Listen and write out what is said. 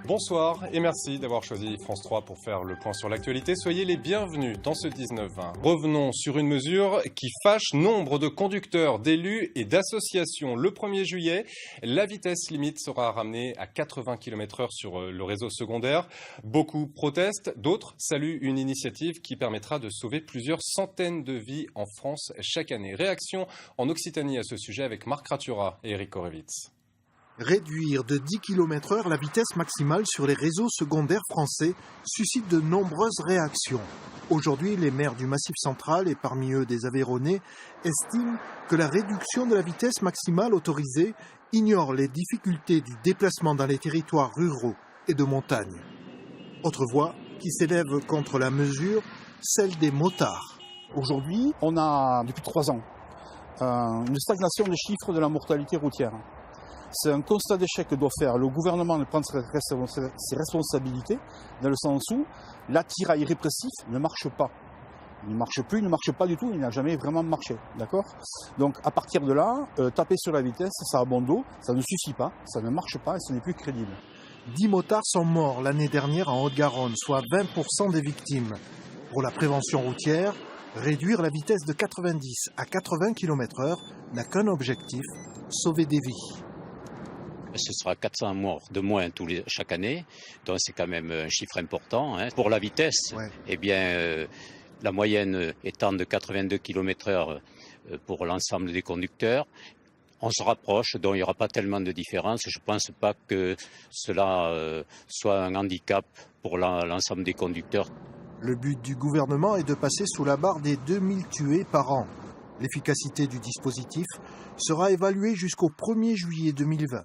Bonsoir et merci d'avoir choisi France 3 pour faire le point sur l'actualité. Soyez les bienvenus dans ce 19-20. Revenons sur une mesure qui fâche nombre de conducteurs, d'élus et d'associations. Le 1er juillet, la vitesse limite sera ramenée à 80 km/h sur le réseau secondaire. Beaucoup protestent, d'autres saluent une initiative qui permettra de sauver plusieurs centaines de vies en France chaque année. Réaction en Occitanie à ce sujet avec Marc Ratura et Eric Korevitz. Réduire de 10 km/h la vitesse maximale sur les réseaux secondaires français suscite de nombreuses réactions. Aujourd'hui, les maires du Massif central, et parmi eux des Aveyronnais, estiment que la réduction de la vitesse maximale autorisée ignore les difficultés du déplacement dans les territoires ruraux et de montagne. Autre voix qui s'élève contre la mesure, celle des motards. Aujourd'hui, on a, depuis 3 ans, une stagnation des chiffres de la mortalité routière. C'est un constat d'échec que doit faire le gouvernement de prendre ses responsabilités, dans le sens où l'attirail répressif ne marche pas. Il ne marche plus, il ne marche pas du tout, il n'a jamais vraiment marché. D'accord ? Donc à partir de là, taper sur la vitesse, ça a bon dos, ça ne suffit pas, ça ne marche pas et ce n'est plus crédible. 10 motards sont morts l'année dernière en Haute-Garonne, soit 20% des victimes. Pour la prévention routière, réduire la vitesse de 90 à 80 km/h n'a qu'un objectif, sauver des vies. Ce sera 400 morts de moins chaque année, donc c'est quand même un chiffre important. Pour la vitesse, la moyenne étant de 82 km/h pour l'ensemble des conducteurs, on se rapproche, donc il n'y aura pas tellement de différence. Je ne pense pas que cela soit un handicap pour l'ensemble des conducteurs. Le but du gouvernement est de passer sous la barre des 2000 tués par an. L'efficacité du dispositif sera évaluée jusqu'au 1er juillet 2020.